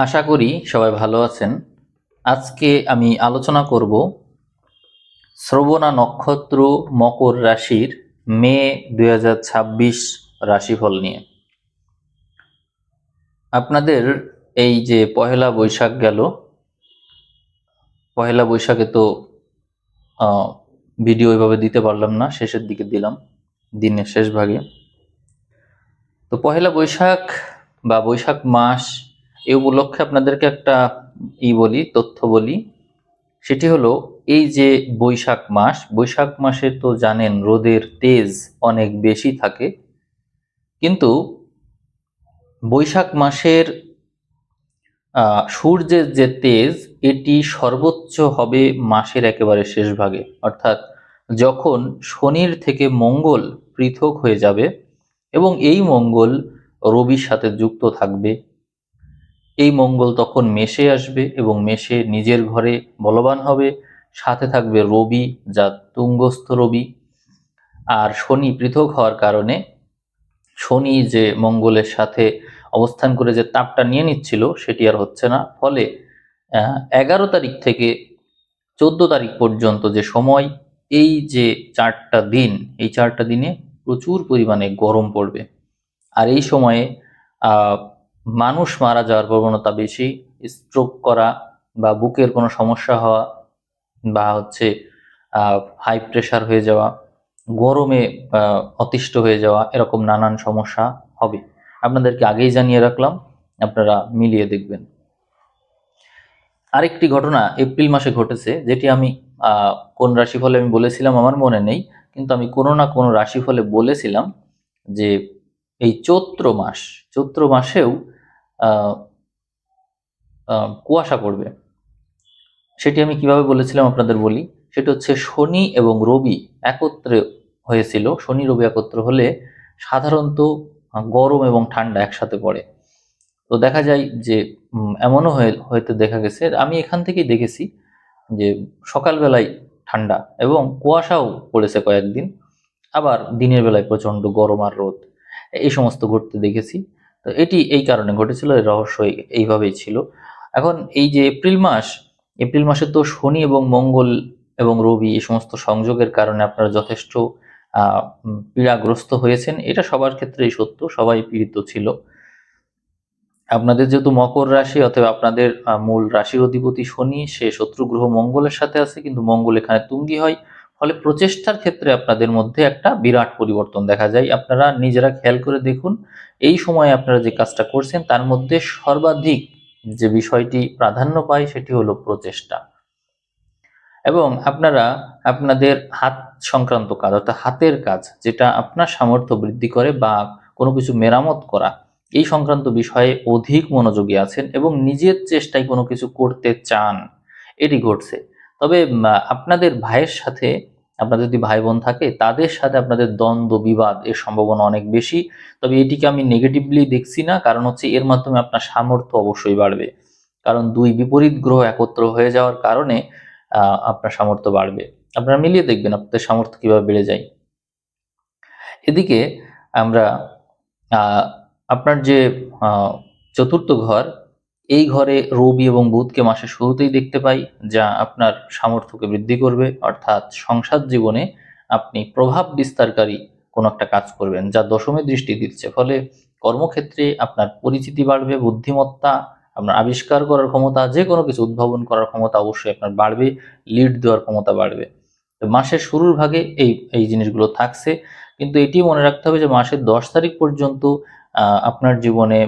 আশা করি সবাই ভালো আছেন। আজকে আমি আলোচনা করব শ্রবণা নক্ষত্র মকর রাশির মে 2026 রাশিফল নিয়ে। আপনাদের এই যে পহেলা বৈশাখ গেল, পহেলা বৈশাখে তো ভিডিও এভাবে দিতে পারলাম না, শেষের দিকে দিলাম, দিনের শেষ ভাগে। তো পহেলা বৈশাখ বা বৈশাখ মাস এই উপলক্ষে আপনাদেরকে একটা তথ্য বলি। সেটি হলো, এই যে বৈশাখ মাসে তো জানেন রোদের তেজ অনেক বেশি থাকে, কিন্তু বৈশাখ মাসের সূর্যের যে তেজ এটি সর্বোচ্চ হবে মাসের একেবারে শেষ ভাগে, অর্থাৎ যখন শনির থেকে মঙ্গল পৃথক হয়ে যাবে এবং এই মঙ্গল রবির সাথে যুক্ত থাকবে। এই মঙ্গল তখন মেষে আসবে এবং মেষে নিজের ঘরে বলবান হবে, সাথে থাকবে রবি, যা তুঙ্গস্থ রবি। আর শনি পৃথক হওয়ার কারণে শনি যে মঙ্গলের সাথে অবস্থান করে যে তাপটা নিয়ে নিচ্ছিল সেটি আর হচ্ছে না। ফলে 11 তারিখ থেকে 14 তারিখ পর্যন্ত যে সময়, এই যে 4টা দিন, এই 4টা দিনে প্রচুর পরিমাণে গরম পড়বে। আর এই সময়ে মানুষ মারা যাওয়ার প্রবণতা বেশি, স্ট্রোক করা বা বুকের কোনো সমস্যা হওয়া বা হাই প্রেশার হয়ে যাওয়া, গরমে অতিষ্ঠ হয়ে যাওয়া, এরকম নানান সমস্যা হবে। আপনাদেরকে আগেই জানিয়ে রাখলাম, আপনারা মিলিয়ে দেখবেন। আরেকটি ঘটনা এপ্রিল মাসে ঘটেছে, যেটি আমি কোন রাশিফলে আমি বলেছিলাম আমার মনে নেই, কিন্তু আমি কোনো না কোনো রাশিফলে বলেছিলাম যে এই চৈত্র মাসেও কুয়াশা পড়বে। সেটি আমি কিভাবে বলেছিলাম আপনাদের বলি। সেটা হচ্ছে, শনি এবং রবি একত্রে হয়েছিল। শনি রবি একত্র হলে সাধারণত গরম এবং ঠান্ডা একসাথে পড়ে। তো দেখা যায় যে এমনও হয়তো দেখা গেছে, আমি এখান থেকেই দেখেছি যে সকালবেলায় ঠান্ডা এবং কুয়াশাও পড়েছে কয়েকদিন, আবার দিনের বেলায় প্রচণ্ড গরম আর রোদ, এই সমস্ত ঘটতে দেখেছি। তো এটি এই কারণে ঘটেছিল, এর রহস্য এইভাবেই ছিল। এখন এই যে এপ্রিল মাসে তো শনি এবং মঙ্গল এবং রবি এই সমস্ত সংযোগের কারণে আপনারা যথেষ্ট পীড়াগ্রস্ত হয়েছেন। এটা সবার ক্ষেত্রেই সত্য, সবাই পীড়িত ছিল। আপনাদের যেহেতু মকর রাশি, অথবা আপনাদের মূল রাশির অধিপতি শনি, সে শত্রু গ্রহ মঙ্গলের সাথে আছে, কিন্তু মঙ্গল এখানে তুঙ্গি হয়। ফলে প্রচেষ্টার ক্ষেত্রে আপনাদের মধ্যে একটা বিরাট পরিবর্তন দেখা যায়। আপনারা নিজেরা খেয়াল করে দেখুন, এই সময়ে আপনারা যে কাজটা করছেন তার মধ্যে সর্বাধিক যে বিষয়টি প্রাধান্য পায় সেটি হলো প্রচেষ্টা। এবং আপনারা আপনাদের হাত সংক্রান্ত কাজ, অর্থাৎ হাতের কাজ, যেটা আপনার সামর্থ্য বৃদ্ধি করে বা কোনো কিছু মেরামত করা, এই সংক্রান্ত বিষয়ে অধিক মনোযোগী আছেন এবং নিজের চেষ্টায় কোনো কিছু করতে চান, এটি ঘটছে। তবে আপনাদের ভাইয়ের সাথে, আপনাদের যদি ভাই বোন থাকে তাদের সাথে আপনাদের দ্বন্দ্ব বিবাদ এর সম্ভাবনা অনেক বেশি। তবে এটিকে আমি নেগেটিভলি দেখছি না, কারণ হচ্ছে এর মাধ্যমে আপনার সামর্থ্য অবশ্যই বাড়বে। কারণ দুই বিপরীত গ্রহ একত্র হয়ে যাওয়ার কারণে আপনার সামর্থ্য বাড়বে। আপনারা মিলিয়ে দেখবেন আপনাদের সামর্থ্য কিভাবে বেড়ে যায়। এদিকে আমরা আপনার যে চতুর্থ ঘর, এই ঘরে রবি এবং বুধকে মাসের শুরুতেই দেখতে পাই, যা আপনার সামর্থ্যকে বৃদ্ধি করবে। অর্থাৎ সংসার জীবনে আপনি প্রভাব বিস্তারকারী কোনো একটা কাজ করবেন, যা দশমে দৃষ্টি দিচ্ছে। ফলে কর্মক্ষেত্রে আপনার পরিচিতি বাড়বে, বুদ্ধিমত্তা, আপনার আবিষ্কার করার ক্ষমতা, যে কোনো কিছু উদ্ভাবন করার ক্ষমতা অবশ্যই আপনার বাড়বে, লিড দেওয়ার ক্ষমতা বাড়বে। তো মাসের শুরুর ভাগে এই জিনিসগুলো থাকছে, কিন্তু এটি মনে রাখতে হবে যে মাসের 10 তারিখ পর্যন্ত আপনার জীবনে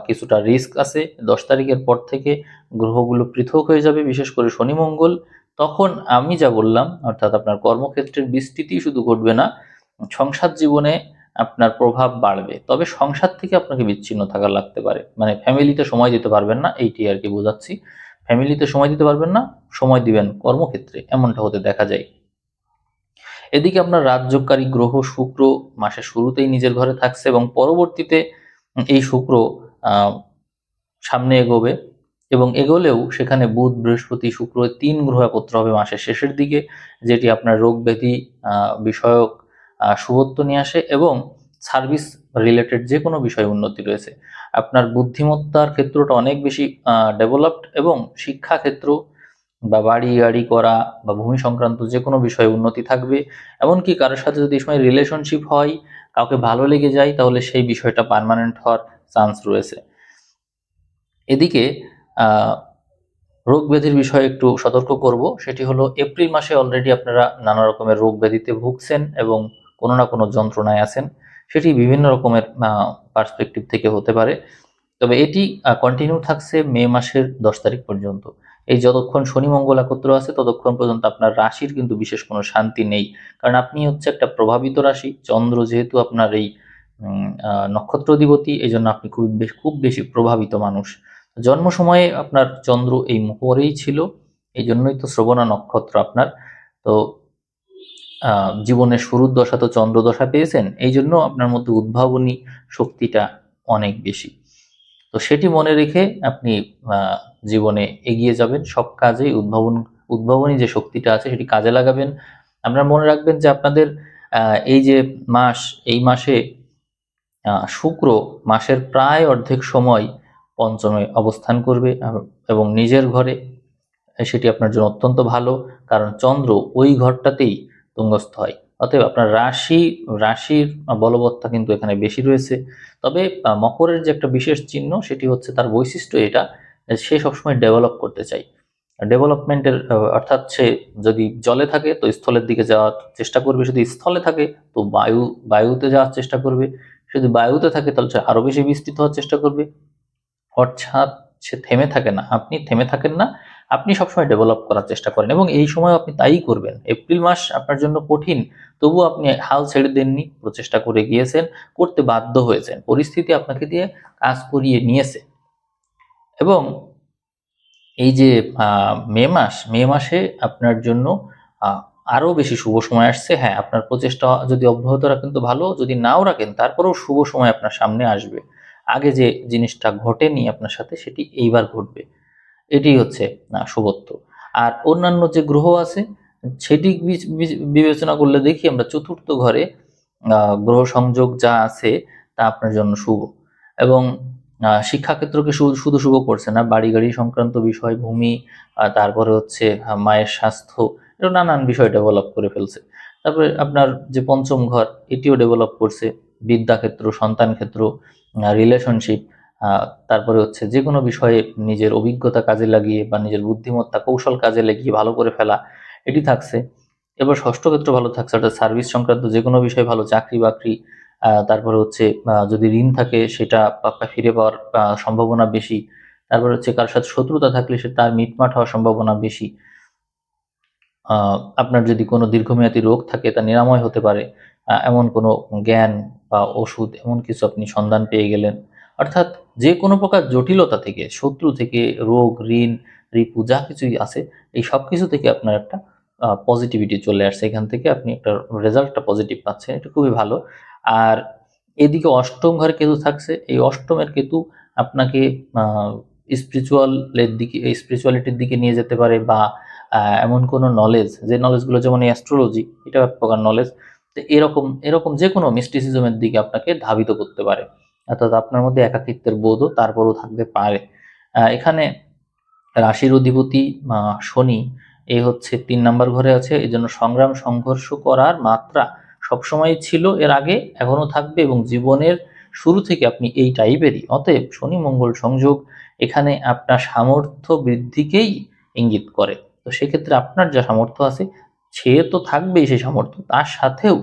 কিছুটা রিস্ক আছে। 10 তারিখের পর থেকে গ্রহগুলো পৃথক হয়ে যাবে, বিশেষ করে শনি মঙ্গল। তখন আমি যা বললাম, অর্থাৎ আপনার কর্মক্ষেত্রের বিস্তৃতি শুধু ঘটবে না, সংসার জীবনে আপনার প্রভাব বাড়বে। তবে সংসার থেকে আপনাকে বিচ্ছিন্ন থাকা লাগতে পারে, মানে ফ্যামিলিতে সময় দিতে পারবেন না, এইটি আর কি বোঝাচ্ছি। ফ্যামিলিতে সময় দিতে পারবেন না, সময় দিবেন কর্মক্ষেত্রে, এমনটা হতে দেখা যায়। এদিকে আপনার রাজযোগকারী গ্রহ শুক্র মাসের শুরুতেই নিজের ঘরে থাকছে এবং পরবর্তীতে এই শুক্র সামনে এগোবে, এবং এগোলেও সেখানে বুধ, বৃহস্পতি, শুক্র 3 গ্রহ একত্র হবে মাসের শেষের দিকে, যেটি আপনার রোগ ব্যাধি বিষয়ক শুভত্ব নিয়ে আসে এবং সার্ভিস রিলেটেড যে কোনো বিষয়ে উন্নতি রয়েছে। আপনার বুদ্ধিমত্তার ক্ষেত্রটা অনেক বেশি ডেভেলপড, এবং শিক্ষা ক্ষেত্র বা বাড়ি গাড়ি করা বা ভূমি সংক্রান্ত যে কোনো বিষয়ে উন্নতি থাকবে। এমনকি কারোর সাথে যদি এই সময় রিলেশনশিপ হয়, কাউকে ভালো লেগে যায়, তাহলে সেই বিষয়টা পার্মানেন্ট হওয়ার চান্স রয়েছে। এদিকে রোগ ব্যাধির বিষয়ে একটু সতর্ক করব, সেটি হলো এপ্রিল মাসে অলরেডি আপনারা নানা রকমের রোগ ব্যাধিতে ভুগছেন এবং কোনো না কোনো যন্ত্রণায় আছেন। সেটি বিভিন্ন রকমের পার্সপেক্টিভ থেকে হতে পারে, তবে এটি কন্টিনিউ থাকছে মে মাসের 10 তারিখ পর্যন্ত। এই যতক্ষণ শনি মঙ্গল একত্র আছে ততক্ষণ পর্যন্ত আপনার রাশির কিন্তু বিশেষ কোনো শান্তি নেই, কারণ আপনি হচ্ছে একটা প্রভাবিত রাশি। চন্দ্র যেহেতু আপনার এই নক্ষত্র অধিপতি, এই জন্য আপনি খুব বেশি প্রভাবিত মানুষ। জন্ম সময়ে আপনার চন্দ্র এই মকরেই ছিল, এই জন্যই তো শ্রবণা নক্ষত্র আপনার। তো জীবনের শুরুর দশা তো চন্দ্র দশা পেয়েছেন, এই জন্য আপনার মধ্যে উদ্ভাবনী শক্তিটা অনেক বেশি। তো সেটি মনে রেখে আপনি জীবনে এগিয়ে যাবেন, সব কাজেই উদ্ভাবনী যে শক্তিটা আছে সেটি কাজে লাগাবেন। আপনারা মনে রাখবেন যে আপনাদের এই যে এই মাসে শুক্র মাসের প্রায় অর্ধেক সময় পঞ্চমে অবস্থান করবে এবং নিজের ঘরে, সেটি আপনার জন্য অত্যন্ত ভালো, কারণ চন্দ্র ওই ঘরটাতেই তুঙ্গস্থ হয়। অতএব আপনার রাশির বলবত্তা কিন্তু এখানে বেশি রয়েছে। তবে মকরের যে একটা বিশেষ চিহ্ন, সেটি হচ্ছে তার বৈশিষ্ট্য এটা, সে সবসময় ডেভেলপ করতে চায়। ডেভেলপমেন্টের অর্থাৎ সে যদি জলে থাকে তো স্থলের দিকে যাওয়ার চেষ্টা করবে, যদি স্থলে থাকে তো বায়ুতে যাওয়ার চেষ্টা করবে, যদি বায়ুতে থাকে তাহলে সে আরো বেশি বিস্তৃত হওয়ার চেষ্টা করবে। অর্থাৎ সে থেমে থাকে না, আপনি থেমে থাকেন না, আপনি সবসময় ডেভেলপ করার চেষ্টা করেন, এবং এই সময় আপনি তাই করবেন। এপ্রিল মাস আপনার জন্য কঠিন, তবুও আপনি হাল ছেড়ে দেননি, প্রচেষ্টা করে গিয়েছেন, করতে বাধ্য হয়েছেন, পরিস্থিতি আপনাকে দিয়ে কাজ করিয়ে নিয়েছে। এবং এই যে মে মাসে আপনার জন্য আরো বেশি শুভ সময় আসছে। হ্যাঁ, আপনার প্রচেষ্টা যদি অব্যাহত রাখেন তো ভালো, যদি নাও রাখেন তারপরেও শুভ সময় আপনার সামনে আসবে। আগে যে জিনিসটা ঘটেনি আপনার সাথে সেটি এইবার ঘটবে, এটি হচ্ছে শুভত্ব। আর অন্যান্য যে গ্রহ আছে সেটি বিবেচনা করলে দেখি আমরা চতুর্থ ঘরে গ্রহ সংযোগ যা আছে তা আপনার জন্য শুভ, এবং শিক্ষাক্ষেত্রকে শুধু শুভ করছে না, বাড়ি গাড়ি সংক্রান্ত বিষয়, ভূমি, তারপরে হচ্ছে মায়ের স্বাস্থ্য, এটা নানান বিষয় ডেভেলপ করে ফেলছে। তারপরে আপনার যে পঞ্চম ঘর এটিও ডেভেলপ করছে, বিদ্যাক্ষেত্র, সন্তান ক্ষেত্র, রিলেশনশিপ, তারপরে হচ্ছে যে কোনো বিষয়ে নিজের অভিজ্ঞতা কাজে লাগিয়ে বা নিজের বুদ্ধিমত্তা কৌশল কাজে লাগিয়ে ভালো করে ফেলা, এটি থাকছে। এবার ষষ্ঠ ক্ষেত্র ভালো থাকছে, অর্থাৎ সার্ভিস সংক্রান্ত যে কোনো বিষয় ভালো, চাকরি বাকরি, তারপরে হচ্ছে যদি ঋণ থাকে সেটা ফিরে পাওয়ার সম্ভাবনা বেশি। তারপরে হচ্ছে কারোর সাথে শত্রুতা থাকলে সে তার মিটমাট হওয়ার সম্ভাবনা বেশি। আপনার যদি কোনো দীর্ঘমেয়াদী রোগ থাকে তা নিরাময় হতে পারে, এমন কোনো জ্ঞান বা ওষুধ এমন কিছু আপনি সন্ধান পেয়ে গেলেন। অর্থাৎ যে কোনো প্রকার জটিলতা থেকে, শত্রু থেকে, রোগ, ঋণ, রিপু যা কিছুই আছে, এই সব কিছু থেকে আপনার একটা পজিটিভিটি চলে আসছে, এখান থেকে আপনি একটা রেজাল্টটা পজিটিভ পাচ্ছেন, এটা খুবই ভালো। আর এদিকে অষ্টম ঘরে কেতু থাকছে, এই অষ্টমের কেতু আপনাকে স্পিরিচুয়ালিটির দিকে নিয়ে যেতে পারে, বা এমন কোনো নলেজ, যে নলেজগুলো যেমন অ্যাস্ট্রোলজি, এটা এক প্রকার নলেজ, তো এরকম এরকম যে কোনো মিস্টিসিজমের দিকে আপনাকে ধাবিত করতে পারে, অর্থাৎ আপনার মধ্যে একাকিত্বের বোধও তারপরও থাকতে পারে। এখানে রাশির অধিপতি শনি, এই হচ্ছে 3 নাম্বার ঘরে আছে, এই জন্য সংগ্রাম সংঘর্ষ করার মাত্রা সবসময় ছিল, এর আগে এখনো থাকবে, এবং জীবনের শুরু থেকে আপনি এই টাইপেরই। অতএব শনি মঙ্গল সংযোগ এখানে আপনার সামর্থ্য বৃদ্ধিকেই ইঙ্গিত করে। তো সেক্ষেত্রে আপনার যা সামর্থ্য আছে সে তো থাকবেই, সেই সামর্থ্য তার সাথেও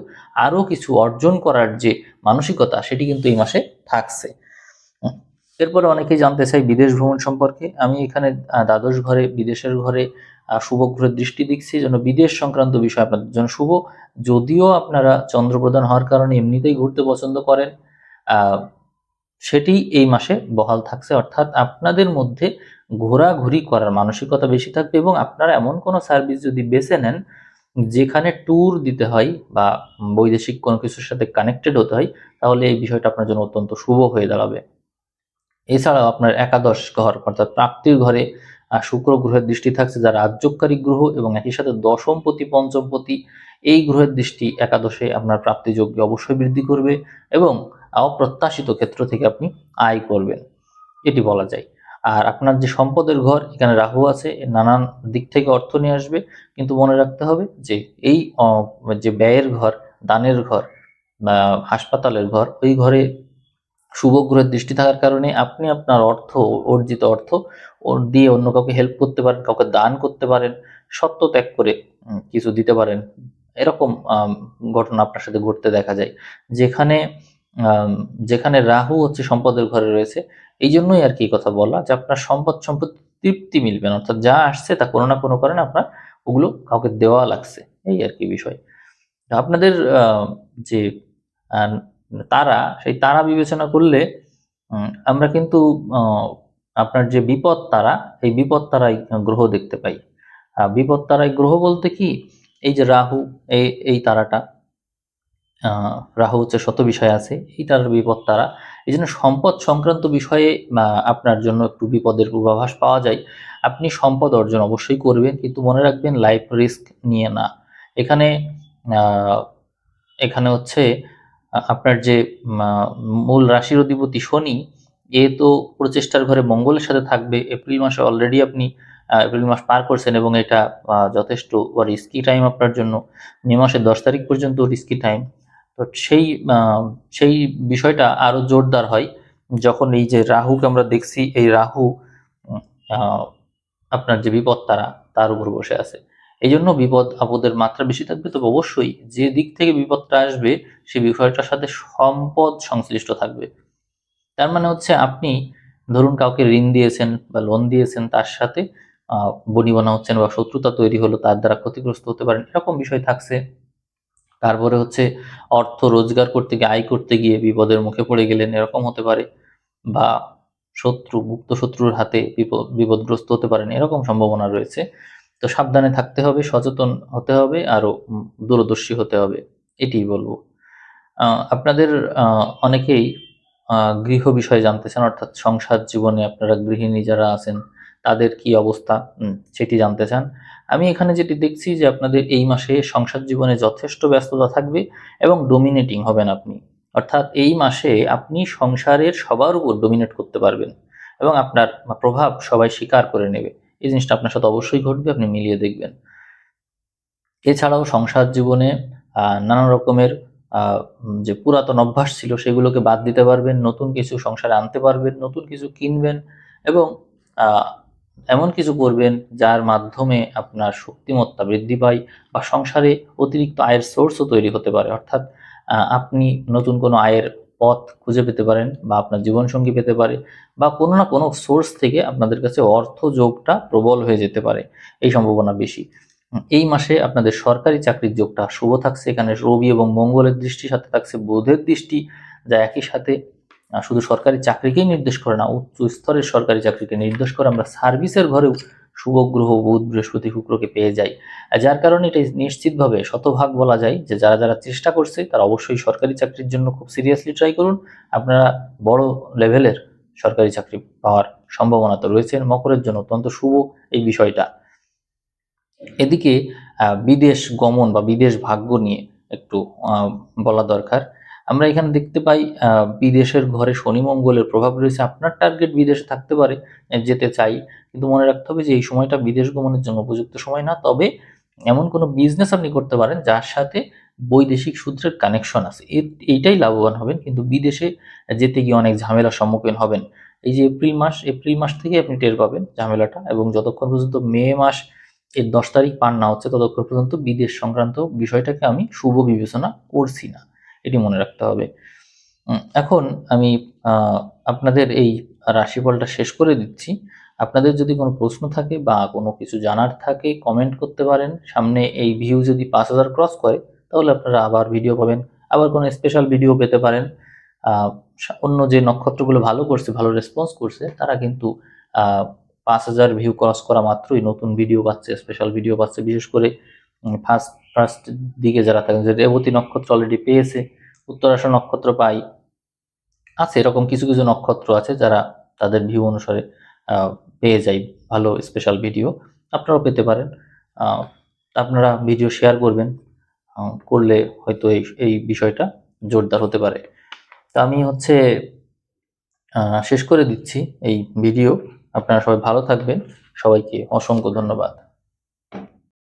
আরো কিছু অর্জন করার যে মানসিকতা সেটি কিন্তু এই মাসে থাকছে। এরপরে অনেকেই জানতে চাই বিদেশ ভ্রমণ সম্পর্কে। আমি এখানে দ্বাদশ ঘরে, বিদেশের ঘরে শুভ গ্রহের দৃষ্টি দিচ্ছি, যেন বিদেশ সংক্রান্ত বিষয় আপনাদের জন্য শুভ। যদিও আপনারা চন্দ্রপ্রধান হওয়ার কারণে এমনিতেই ঘুরতে পছন্দ করেন, সেটি এই মাসে বহাল থাকছে, অর্থাৎ আপনাদের মধ্যে ঘোরাঘুরি করার মানসিকতা বেশি থাকবে, এবং আপনারা এমন কোনো সার্ভিস যদি বেছে নেন যেখানে ট্যুর দিতে হয় বা বৈদেশিক কোনো কিছুর সাথে কানেক্টেড হতে হয়, তাহলে এই বিষয়টা আপনার জন্য অত্যন্ত শুভ হয়ে দাঁড়াবে। এছাড়াও আপনার একাদশ ঘর অর্থাৎ প্রাপ্তির ঘরে শুক্র গ্রহের দৃষ্টি থাকছে, যা রাজ্যকারী গ্রহ, এবং একই সাথে দশমপতি, পঞ্চমপতি, এই গ্রহের দৃষ্টি একাদশে আপনার প্রাপ্তিযোগ্য অবশ্যই বৃদ্ধি করবে। এবং অপ্রত্যাশিত ক্ষেত্র থেকে আপনি আয় করবেন, এটি বলা যায়। আর আপনার যে সম্পদের ঘর, এখানে রাহু আছে, নানান দিক থেকে অর্থ নিয়ে আসবে, কিন্তু মনে রাখতে হবে যে এই যে ব্যয়ের ঘর, দানের ঘর বা হাসপাতালের ঘর, ওই ঘরে শুভ গ্রহের দৃষ্টি থাকার কারণে আপনি আপনার অর্থ, অর্জিত অর্থ ওর দিয়ে অন্য কাউকে হেল্প করতে পারেন, কাউকে দান করতে পারেন, সত্য ত্যাগ করে কিছু দিতে পারেন। এরকম ঘটনা আপনার সাথে ঘটতে দেখা যায়, যেখানে যেখানে রাহু হচ্ছে সম্পদের ঘরে রয়েছে। এই জন্যই আর কি এই কথা বলা, যে আপনার সম্পত্তি তৃপ্তি মিলবে না, অর্থাৎ যা আসছে তা কোনো না কোনো কারণে আপনার ওগুলো কাউকে দেওয়া লাগছে, এই আর কি বিষয়। আপনাদের যে আহ, তারা, সেই তারা বিবেচনা করলে আমরা কিন্তু আপনার যে বিপদ তারা, এই বিপদ তারাই গ্রহ দেখতে পাই। বিপদ তারাই গ্রহ বলতে কি, এই যে রাহু, এই এই তারাটা, রাহু হচ্ছে শত বিষয় আছে, এই তারার বিপদ তারা। এই জন্য সম্পদ সংক্রান্ত বিষয়ে আপনার জন্য একটু বিপদের পূর্বাভাস পাওয়া যায়। আপনি সম্পদ অর্জন অবশ্যই করবেন, কিন্তু মনে রাখবেন লাইফ রিস্ক নিয়ে না। এখানে আহ, এখানে হচ্ছে আপনার যে মূল রাশির অধিপতি শনি, এ তো প্রচেষ্টার ঘরে মঙ্গলের সাথে থাকবে। এপ্রিল মাসে অলরেডি আপনি এপ্রিল মাস পার করছেন, এবং এটা যথেষ্ট রিস্কি টাইম আপনার জন্য। মে মাসের 10 তারিখ পর্যন্ত রিস্কি টাইম। তো সেই বিষয়টা আরো জোরদার হয় যখন এই যে রাহুকে আমরা দেখছি, এই রাহু উম, আহ, আপনার যে বিপদ তারা, তার উপর বসে আছে। এই জন্য বিপদ আপদের মাত্রা বেশি থাকবে, তবে অবশ্যই যে দিক থেকে বিপদটা আসবে সেই বিষয়টার সাথে সম্পদ সংশ্লিষ্ট থাকবে। তার মানে হচ্ছে আপনি ধরুন কাউকে ঋণ দিয়েছেন বা লোন দিয়েছেন, তার সাথে বনিবনা হচ্ছেন বা শত্রুতা তৈরি হলো, তার দ্বারা ক্ষতিগ্রস্ত হতে পারেন, এরকম বিষয় থাকছে। তারপরে হচ্ছে অর্থ রোজগার করতে গিয়ে, আয় করতে গিয়ে বিপদের মুখে পড়ে গেলেন, এরকম হতে পারে। বা গুপ্ত শত্রুর হাতে বিপদগ্রস্ত হতে পারেন, এরকম সম্ভাবনা রয়েছে। তো সাবধানে থাকতে হবে, সচেতন হতে হবে, আরো দূরদর্শী হতে হবে, এটিই বলবো। আপনাদের অনেকেই গৃহ বিষয়ে জানতে চান, অর্থাৎ সংসার জীবনে আপনারা গৃহিণী যারা আছেন তাদের কি অবস্থা, সেটি জানতে চান। আমি এখানে যেটি দেখছি যে আপনাদের এই মাসে সংসার জীবনে যথেষ্ট ব্যস্ততা থাকবে এবং ডোমিনেটিং হবেন আপনি। অর্থাৎ এই মাসে আপনি সংসারের সবার উপর ডোমিনেট করতে পারবেন এবং আপনার প্রভাব সবাই স্বীকার করে নেবে। এই জিনিসটা আপনার সাথে অবশ্যই ঘটবে, আপনি মিলিয়ে দেখবেন। এছাড়াও সংসার জীবনে নানা রকমের যে পুরাতন অভ্যাস ছিল সেগুলোকে বাদ দিতে পারবেন, নতুন কিছু সংসারে আনতে পারবেন, নতুন কিছু কিনবেন, এবং আহ, এমন কিছু করবেন যার মাধ্যমে আপনার শক্তিমত্তা বৃদ্ধি পায় বা সংসারে অতিরিক্ত আয়ের সোর্সও তৈরি হতে পারে। অর্থাৎ আপনি নতুন কোনো আয়ের পথ খুঁজে পেতে পারেন, বা আপনার জীবনসঙ্গী পেতে পারে, বা কোনো না কোনো সোর্স থেকে আপনাদের কাছে অর্থ যোগটা প্রবল হয়ে যেতে পারে, এই সম্ভাবনা বেশি। এই মাসে আপনাদের সরকারি চাকরির যোগটা শুভ থাকছে। এখানে রবি এবং মঙ্গলের দৃষ্টি, সাথে থাকছে বুধের দৃষ্টি, যা একই সাথে শুধু সরকারি চাকরিকেই নির্দেশ করে না, উচ্চ স্তরের সরকারি চাকরিকে নির্দেশ করে। আমরা সার্ভিসের ঘরেও শুভ গ্রহ বুধ বৃহস্পতি শুক্রকে পেয়ে যাই, যার কারণে এটা নিশ্চিতভাবে শতভাগ বলা যায় যে যারা যারা চেষ্টা করছে তারা অবশ্যই সরকারি চাকরির জন্য খুব সিরিয়াসলি ট্রাই করুন। আপনারা বড় লেভেলের সরকারি চাকরি পাওয়ার সম্ভাবনা তো রয়েছে। মকরের জন্য অত্যন্ত শুভ এই বিষয়টা। এদিকে বিদেশ গমন বা বিদেশ ভাগ্য নিয়ে একটু বলা দরকার। আমরা এখানে দেখতে পাই বিদেশের ঘরে শনি মঙ্গলের প্রভাব রয়েছে। আপনার টার্গেট বিদেশে থাকতে পারে, যেতে চাই, কিন্তু মনে রাখতে হবে যে এই সময়টা বিদেশ গমনের জন্য উপযুক্ত সময় না। তবে এমন কোনো বিজনেস আপনি করতে পারেন যার সাথে বৈদেশিক সূত্রের কানেকশন আছে, এইটাই লাভবান হবেন, কিন্তু বিদেশে যেতে গিয়ে অনেক ঝামেলার সম্মুখীন হবেন। এই যে এপ্রিল মাস থেকে আপনি টের পাবেন ঝামেলাটা, এবং যতক্ষণ পর্যন্ত মে মাস এর 10 তারিখ পার না হচ্ছে ততক্ষণ পর্যন্ত বিদেশ সংক্রান্ত বিষয়টাকে আমি শুভ বিবেচনা করছি না, এটি মনে রাখতে হবে। এখন আমি আপনাদের এই রাশিফলটা শেষ করে দিচ্ছি। আপনাদের যদি কোনো প্রশ্ন থাকে বা কোনো কিছু জানার থাকে কমেন্ট করতে পারেন। সামনে এই ভিউ যদি 5,000 ক্রস করে তাহলে আপনারা আবার ভিডিও পাবেন, আবার কোনো স্পেশাল ভিডিও পেতে পারেন। অন্য যে নক্ষত্রগুলো ভালো করছে, ভালো রেসপন্স করছে, তারা কিন্তু 5,000 ভিউ ক্রস করা মাত্রই নতুন ভিডিও পাচ্ছে, স্পেশাল ভিডিও পাচ্ছে। বিশেষ করে ফার্স্ট দিকে যারা থাকেন, যে রেবতী নক্ষত্র অলরেডি পেয়েছে, উত্তরাশা নক্ষত্র পাই আছে, এরকম কিছু কিছু নক্ষত্র আছে যারা তাদের ভিউ অনুসারে পেয়ে যায় ভালো স্পেশাল ভিডিও, আপনারাও পেতে পারেন। আপনারা ভিডিও শেয়ার করবেন, করলে হয়তো এই এই বিষয়টা জোরদার হতে পারে। তো আমি শেষ করে দিচ্ছি এই ভিডিও। আপনারা সবাই ভালো থাকবেন। সবাইকে অসংখ্য ধন্যবাদ।